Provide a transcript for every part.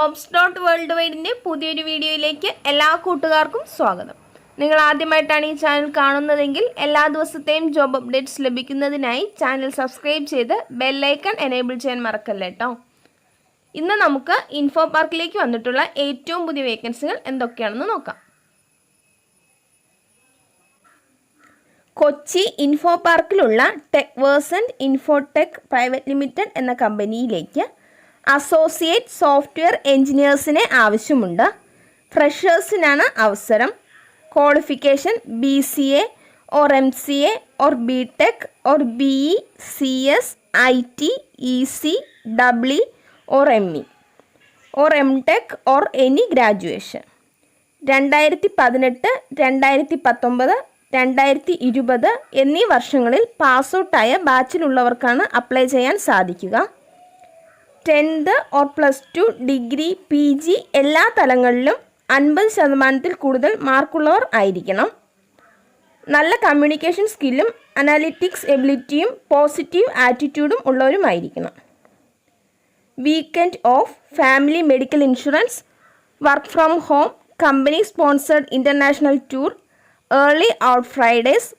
Jobs dot world വൈഡിൻ്റെ പുതിയൊരു വീഡിയോയിലേക്ക് എല്ലാ കൂട്ടുകാർക്കും സ്വാഗതം. നിങ്ങൾ ആദ്യമായിട്ടാണ് ഈ ചാനൽ കാണുന്നതെങ്കിൽ എല്ലാ ദിവസത്തെയും ജോബ് അപ്ഡേറ്റ്സ് ലഭിക്കുന്നതിനായി ചാനൽ സബ്സ്ക്രൈബ് ചെയ്ത് ബെല്ലൈക്കൺ എനേബിൾ ചെയ്യാൻ മറക്കല്ലേ കേട്ടോ. ഇന്ന് നമുക്ക് ഇൻഫോ പാർക്കിലേക്ക് വന്നിട്ടുള്ള ഏറ്റവും പുതിയ വേക്കൻസികൾ എന്തൊക്കെയാണെന്ന് നോക്കാം. കൊച്ചി ഇൻഫോ പാർക്കിലുള്ള ടെക്വേഴ്സൻറ്റ് ഇൻഫോടെക് പ്രൈവറ്റ് ലിമിറ്റഡ് എന്ന കമ്പനിയിലേക്ക് അസോസിയേറ്റ് സോഫ്റ്റ്വെയർ എഞ്ചിനീയേഴ്സിനെ ആവശ്യമുണ്ട്. ഫ്രഷേഴ്സിനാണ് അവസരം. Qualification BCA or MCA or BTech or BE, CS, IT, EC, EE or ME or MTech or any graduation. 2018, 2019, 2020 എന്നീ വർഷങ്ങളിൽ പാസ് ഔട്ടായ ബാച്ചിലുള്ളവർക്കാണ് അപ്ലൈ ചെയ്യാൻ സാധിക്കുക. 10th or +2 ഡിഗ്രി PG എല്ലാ തലങ്ങളിലും 50% കൂടുതൽ മാർക്കുള്ളവർ ആയിരിക്കണം. നല്ല കമ്മ്യൂണിക്കേഷൻ സ്കില്ലും അനാലിറ്റിക്സ് എബിലിറ്റിയും പോസിറ്റീവ് ആറ്റിറ്റ്യൂഡും ഉള്ളവരുമായിരിക്കണം. Weekend off, family medical insurance, work from home, company sponsored international tour, early out Fridays,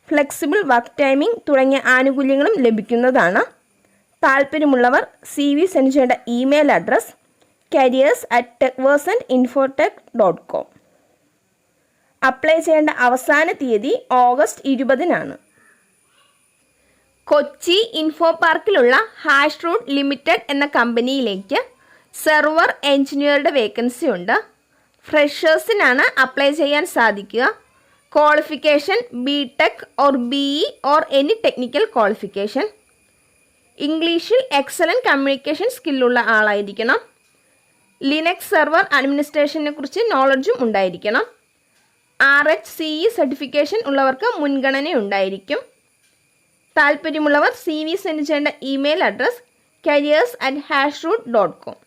flexible work timing തുടങ്ങിയ ആനുകൂല്യങ്ങളും ലഭിക്കുന്നതാണ്. താല്പര്യമുള്ളവർ CV സെൻഡ് ചെയ്യേണ്ട ഇമെയിൽ അഡ്രസ് careers@techversentinfotech.com. അപ്ലൈ ചെയ്യേണ്ട അവസാന തീയതി ഓഗസ്റ്റ് 20 കൊച്ചി ഇൻഫോ പാർക്കിലുള്ള ഹാഷ് റൂട്ട് ലിമിറ്റഡ് എന്ന കമ്പനിയിലേക്ക് സെർവർ എഞ്ചിനീയറുടെ വേക്കൻസി ഉണ്ട്. ഫ്രഷേഴ്സിനാണ് അപ്ലൈ ചെയ്യാൻ സാധിക്കുക. Qualification BTech or BE or any technical qualification. ഇംഗ്ലീഷിൽ എക്സലൻറ്റ് കമ്മ്യൂണിക്കേഷൻ സ്കില്ലുള്ള ആളായിരിക്കണം. ലിനക്സ് സെർവർ അഡ്മിനിസ്ട്രേഷനെ കുറിച്ച് നോളജും ഉണ്ടായിരിക്കണം. RHCE സർട്ടിഫിക്കേഷൻ ഉള്ളവർക്ക് മുൻഗണന ഉണ്ടായിരിക്കും. താല്പര്യമുള്ളവർ CV സെൻഡ് ചെയ്യേണ്ട ഇമെയിൽ അഡ്രസ് careers@hashroot.com.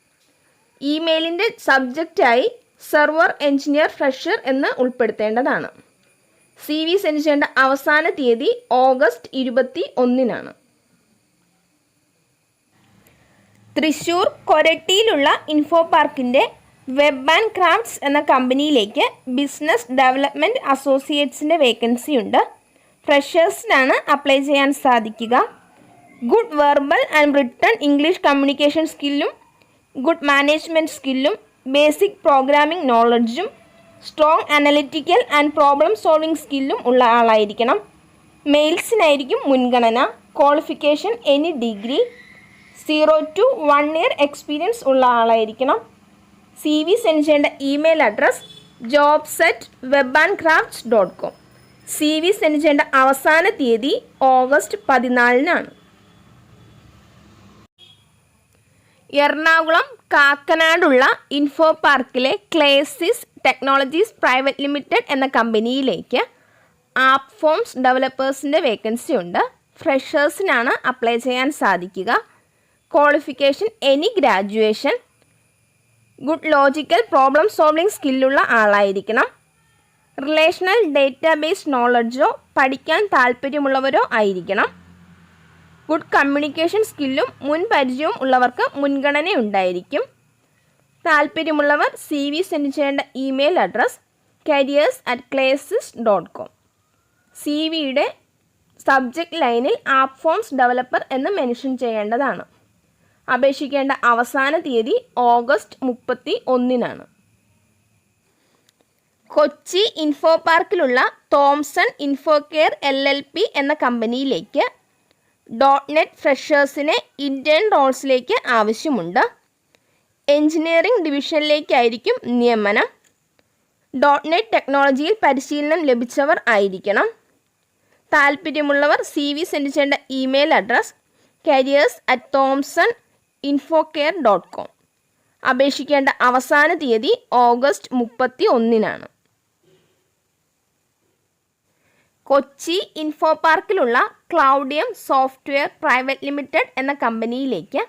ഇമെയിലിൻ്റെ സബ്ജക്റ്റായി സെർവർ എഞ്ചിനീയർ ഫ്രഷർ എന്ന് ഉൾപ്പെടുത്തേണ്ടതാണ്. CV സെൻഡ് ചെയ്യേണ്ട അവസാന തീയതി ഓഗസ്റ്റ് 21 തൃശ്ശൂർ കൊരട്ടിയിലുള്ള ഇൻഫോ പാർക്കിൻ്റെ വെബ് ആൻഡ് ക്രാഫ്റ്റ്സ് എന്ന കമ്പനിയിലേക്ക് ബിസിനസ് ഡെവലപ്മെൻറ്റ് അസോസിയേറ്റ്സിൻ്റെ വേക്കൻസി ഉണ്ട്. ഫ്രഷേഴ്സിനാണ് അപ്ലൈ ചെയ്യാൻ സാധിക്കുക. Good verbal and written English communication സ്കില്ലും ഗുഡ് മാനേജ്മെൻറ്റ് സ്കില്ലും ബേസിക് പ്രോഗ്രാമിംഗ് നോളജും strong analytical and problem solving സ്കില്ലും ഉള്ള ആളായിരിക്കണം. മെയിൽസിനായിരിക്കും മുൻഗണന. Qualification any degree, 0 to 1 year experience ഉള്ള ആളായിരിക്കണം. CV സെൻഡ് ചെയ്യേണ്ട email address jobs@webandcrafts.com. CV send ചെയ്യേണ്ട അവസാന തീയതി ഓഗസ്റ്റ് 14 എറണാകുളം കാക്കനാടുള്ള ഇൻഫോ പാർക്കിലെ ക്ലേസിസ് ടെക്നോളജീസ് പ്രൈവറ്റ് ലിമിറ്റഡ് എന്ന കമ്പനിയിലേക്ക് ആപ്പ് ഫോംസ് ഡെവലപ്പേഴ്സിൻ്റെ വേക്കൻസി ഉണ്ട്. ഫ്രഷേഴ്സിനാണ് അപ്ലൈ ചെയ്യാൻ സാധിക്കുക. Qualification any graduation. Good logical problem solving സ്കില്ലുള്ള ആളായിരിക്കണം. റിലേഷണൽ ഡേറ്റാബേസ് നോളജോ പഠിക്കാൻ താല്പര്യമുള്ളവരോ ആയിരിക്കണം. ഗുഡ് കമ്മ്യൂണിക്കേഷൻ സ്കില്ലും മുൻ പരിചയവും ഉള്ളവർക്ക് മുൻഗണനയുണ്ടായിരിക്കും. താല്പര്യമുള്ളവർ CV സെൻഡ് ചെയ്യേണ്ട ഇമെയിൽ അഡ്രസ് careers@classes.com. CVയുടെ സബ്ജക്റ്റ് ലൈനിൽ ആപ്പ് ഫോംസ് ഡെവലപ്പർ എന്ന് മെൻഷൻ ചെയ്യേണ്ടതാണ്. അപേക്ഷിക്കേണ്ട അവസാന തീയതി ഓഗസ്റ്റ് 31 കൊച്ചി ഇൻഫോ പാർക്കിലുള്ള തോംസൺ ഇൻഫോകെയർ LLP എന്ന കമ്പനിയിലേക്ക് .NET ഫ്രഷേഴ്സിനെ ഇന്റേൺ റോൾസിലേക്ക് ആവശ്യമുണ്ട്. എഞ്ചിനീയറിംഗ് ഡിവിഷനിലേക്കായിരിക്കും നിയമനം. .NET ടെക്നോളജിയിൽ പരിശീലനം ലഭിച്ചവർ ആയിരിക്കണം. താല്പര്യമുള്ളവർ CV സെൻഡ് ചെയ്യേണ്ട ഇമെയിൽ അഡ്രസ് careers@thomsoninfocare.com. അപേക്ഷിക്കേണ്ട അവസാന തീയതി ഓഗസ്റ്റ് 31 കൊച്ചി ഇൻഫോ പാർക്കിലുള്ള ക്ലൗഡിയം സോഫ്റ്റ്വെയർ പ്രൈവറ്റ് ലിമിറ്റഡ് എന്ന കമ്പനിയിലേക്ക്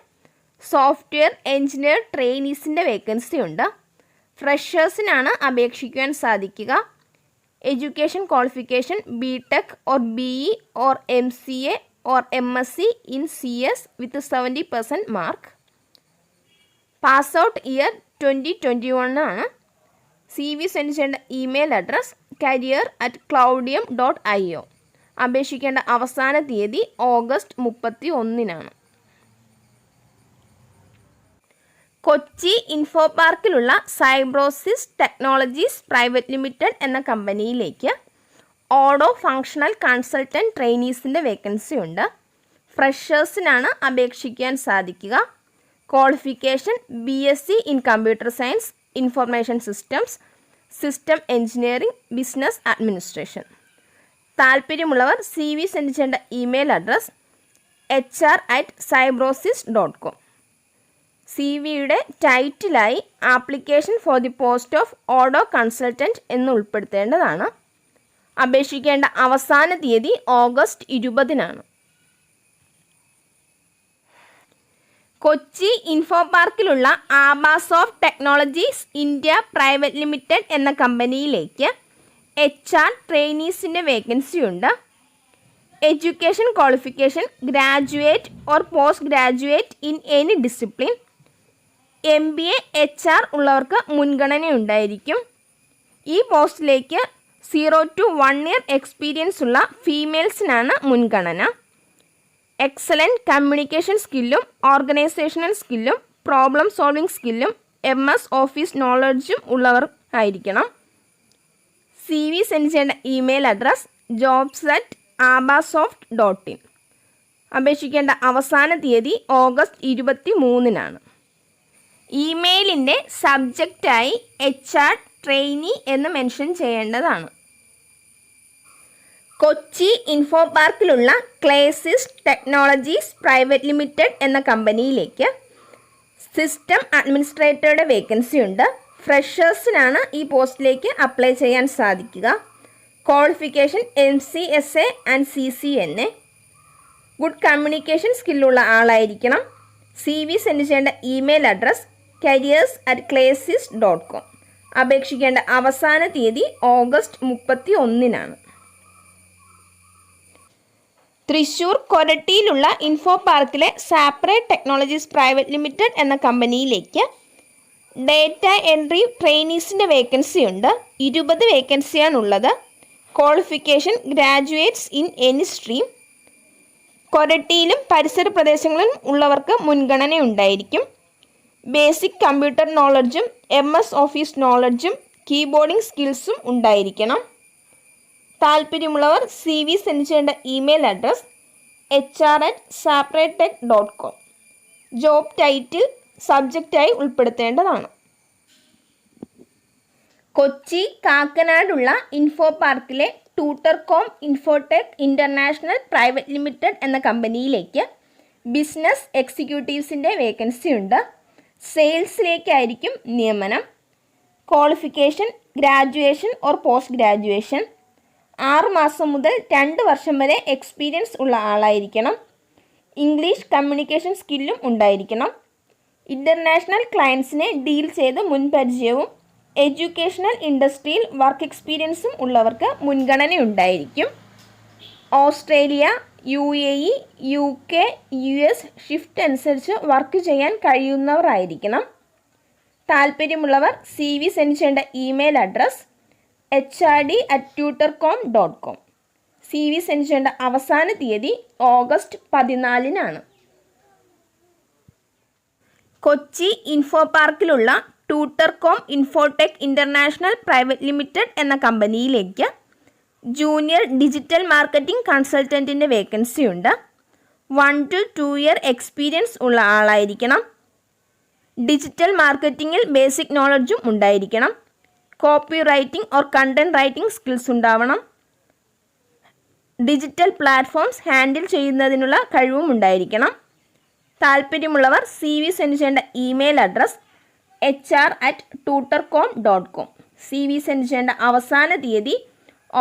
സോഫ്റ്റ്വെയർ എഞ്ചിനീയർ ട്രെയിനീസിൻ്റെ വേക്കൻസി ഉണ്ട്. ഫ്രഷേഴ്സിനാണ് അപേക്ഷിക്കുവാൻ സാധിക്കുക. Education qualification BTech or BE or MCA or MSc in CS with 70% mark. Pass out year 2021 ആണ്. CV സെൻഡ് ചെയ്യേണ്ട ഇമെയിൽ അഡ്രസ് career@cloudium.io. അപേക്ഷിക്കേണ്ട അവസാന തീയതി ഓഗസ്റ്റ് 31. കൊച്ചി ഇൻഫോ പാർക്കിലുള്ള സൈബ്രോസിസ് ടെക്നോളജീസ് പ്രൈവറ്റ് ലിമിറ്റഡ് എന്ന കമ്പനിയിലേക്ക് ഓഡോ ഫങ്ഷണൽ കൺസൾട്ടൻറ്റ് ട്രെയിനീസിൻ്റെ വേക്കൻസി ഉണ്ട്. ഫ്രഷേഴ്സിനാണ് അപേക്ഷിക്കാൻ സാധിക്കുക. Qualification BSc in computer science, information systems, system engineering, business administration. താല്പര്യമുള്ളവർ CV സെൻഡ് ചെയ്യേണ്ട ഇമെയിൽ അഡ്രസ് hr@cybrosis.com. CVയുടെ ടൈറ്റിലായി application for the post of Odoo consultant എന്ന് ഉൾപ്പെടുത്തേണ്ടതാണ്. അപേക്ഷിക്കേണ്ട അവസാന തീയതി ഓഗസ്റ്റ് 20. കൊച്ചി ഇൻഫോ പാർക്കിലുള്ള ആബാസോഫ്റ്റ് ടെക്നോളജീസ് ഇന്ത്യ പ്രൈവറ്റ് ലിമിറ്റഡ് എന്ന കമ്പനിയിലേക്ക് HR ട്രെയിനീസിൻ്റെ വേക്കൻസി ഉണ്ട്. Education qualification graduate or post graduate in any discipline. MBA HR ഉള്ളവർക്ക് മുൻഗണനയുണ്ടായിരിക്കും. ഈ പോസ്റ്റിലേക്ക് 0 to 1 year എക്സ്പീരിയൻസ് ഉള്ള ഫീമെയിൽസിനാണ് മുൻഗണന. എക്സലൻറ്റ് കമ്മ്യൂണിക്കേഷൻ സ്കില്ലും ഓർഗനൈസേഷണൽ സ്കില്ലും പ്രോബ്ലം സോൾവിംഗ് സ്കില്ലും MS ഓഫീസ് നോളജും ഉള്ളവർ ആയിരിക്കണം. CV സെൻഡ് ചെയ്യേണ്ട ഇമെയിൽ അഡ്രസ് jobs@abasoft.in. അപേക്ഷിക്കേണ്ട അവസാന തീയതി ഓഗസ്റ്റ് 23. ഇമെയിലിൻ്റെ സബ്ജക്റ്റായി HR ട്രെയിനി എന്ന് മെൻഷൻ ചെയ്യേണ്ടതാണ്. കൊച്ചി ഇൻഫോ പാർക്കിലുള്ള ക്ലേസിസ് ടെക്നോളജീസ് പ്രൈവറ്റ് ലിമിറ്റഡ് എന്ന കമ്പനിയിലേക്ക് സിസ്റ്റം അഡ്മിനിസ്ട്രേറ്ററുടെ വേക്കൻസി ഉണ്ട്. ഫ്രഷേഴ്സിനാണ് ഈ പോസ്റ്റിലേക്ക് അപ്ലൈ ചെയ്യാൻ സാധിക്കുക. Qualification MCSA and CCNA. Good communication സ്കില്ലുള്ള ആളായിരിക്കണം. CV സെൻഡ് ചെയ്യേണ്ട ഇമെയിൽ അഡ്രസ് careers@clasys.com. അപേക്ഷിക്കേണ്ട അവസാന തീയതി ഓഗസ്റ്റ് 31. തൃശ്ശൂർ കൊരട്ടിയിലുള്ള ഇൻഫോ പാർക്കിലെ സാപ്രേറ്റ് ടെക്നോളജീസ് പ്രൈവറ്റ് ലിമിറ്റഡ് എന്ന കമ്പനിയിലേക്ക് ഡേറ്റ എൻട്രി ട്രെയിനീസിൻ്റെ വേക്കൻസി ഉണ്ട്. 20 വേക്കൻസിയാണുള്ളത്. Qualification graduates in any stream. കൊരട്ടിയിലും പരിസര പ്രദേശങ്ങളിലും ഉള്ളവർക്ക് മുൻഗണനയുണ്ടായിരിക്കും. ബേസിക് കമ്പ്യൂട്ടർ നോളജും MS ഓഫീസ് നോളജും കീബോർഡിംഗ് സ്കിൽസും ഉണ്ടായിരിക്കണം. താല്പര്യമുള്ളവർ CV സെൻഡ് ചെയ്യേണ്ട email address hr@sapratech.com. Job title സബ്ജക്റ്റായി ഉൾപ്പെടുത്തേണ്ടതാണ്. കൊച്ചി കാക്കനാടുള്ള ഇൻഫോ പാർക്കിലെ Tutorcom Infotech international private limited എന്ന കമ്പനിയിലേക്ക് ബിസിനസ് എക്സിക്യൂട്ടീവ്സിൻ്റെ വേക്കൻസി ഉണ്ട്. സെയിൽസിലേക്കായിരിക്കും നിയമനം. Qualification graduation or post graduation. 6 മാസം മുതൽ 2 വർഷം വരെ എക്സ്പീരിയൻസ് ഉള്ള ആളായിരിക്കണം. ഇംഗ്ലീഷ് കമ്മ്യൂണിക്കേഷൻ സ്കില്ലും ഉണ്ടായിരിക്കണം. ഇൻ്റർനാഷണൽ ക്ലയൻസിനെ ഡീൽ ചെയ്ത് മുൻപരിചയവും എഡ്യൂക്കേഷണൽ ഇൻഡസ്ട്രിയിൽ വർക്ക് എക്സ്പീരിയൻസും ഉള്ളവർക്ക് മുൻഗണനയുണ്ടായിരിക്കും. Australia, UAE, UK, US shift അനുസരിച്ച് വർക്ക് ചെയ്യാൻ കഴിയുന്നവരായിരിക്കണം. താല്പര്യമുള്ളവർ CV സെൻഡ് ചെയ്യേണ്ട email address hrd@tutorcom.com. CV send ചെയ്യേണ്ട അവസാന തീയതി ഓഗസ്റ്റ് 14. കൊച്ചി ഇൻഫോ പാർക്കിലുള്ള Tutorcom Infotech international private limited എന്ന കമ്പനിയിലേക്ക് ജൂനിയർ ഡിജിറ്റൽ മാർക്കറ്റിംഗ് കൺസൾട്ടൻറ്റിൻ്റെ വേക്കൻസി ഉണ്ട്. 1 to 2 year എക്സ്പീരിയൻസ് ഉള്ള ആളായിരിക്കണം. ഡിജിറ്റൽ മാർക്കറ്റിങ്ങിൽ ബേസിക് നോളജും ഉണ്ടായിരിക്കണം. Copy writing or content writing skills ഉണ്ടാവണം. ഡിജിറ്റൽ പ്ലാറ്റ്ഫോംസ് ഹാൻഡിൽ ചെയ്യുന്നതിനുള്ള കഴിവും ഉണ്ടായിരിക്കണം. താല്പര്യമുള്ളവർ CV സെൻഡ് ചെയ്യേണ്ട email address hr@tutorcom.com. CV send ചെയ്യേണ്ട അവസാന തീയതി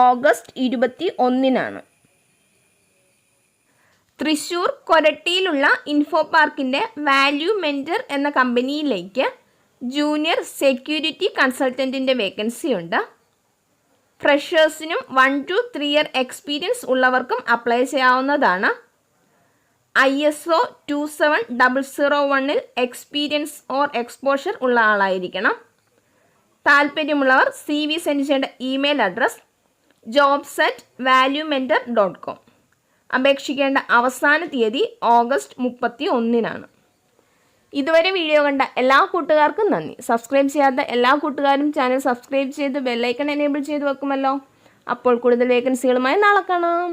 ഓഗസ്റ്റ് 21. തൃശ്ശൂർ കൊരട്ടിയിലുള്ള ഇൻഫോ പാർക്കിൻ്റെ വാല്യൂ മെൻറ്റർ എന്ന കമ്പനിയിലേക്ക് ജൂനിയർ സെക്യൂരിറ്റി കൺസൾട്ടൻറ്റിൻ്റെ വേക്കൻസി ഉണ്ട്. ഫ്രഷേഴ്സിനും 1 to 3 year എക്സ്പീരിയൻസ് ഉള്ളവർക്കും അപ്ലൈ ചെയ്യാവുന്നതാണ്. ISO 27001 എക്സ്പീരിയൻസ് ഓർ എക്സ്പോഷർ ഉള്ള ആളായിരിക്കണം. താല്പര്യമുള്ളവർ CV സെൻഡ് ചെയ്യേണ്ട ഇമെയിൽ അഡ്രസ് jobs@valuementor.com. അപേക്ഷിക്കേണ്ട അവസാന തീയതി ഓഗസ്റ്റ് 31. ഇതുവരെ വീഡിയോ കണ്ട എല്ലാ കൂട്ടുകാർക്കും നന്ദി. സബ്സ്ക്രൈബ് ചെയ്യാത്ത എല്ലാ കൂട്ടുകാരും ചാനൽ സബ്സ്ക്രൈബ് ചെയ്ത് ബെല്ലൈക്കൺ എനേബിൾ ചെയ്ത് വെക്കുമല്ലോ. അപ്പോൾ കൂടുതൽ വേക്കൻസികളുമായി നാളെ കാണാം.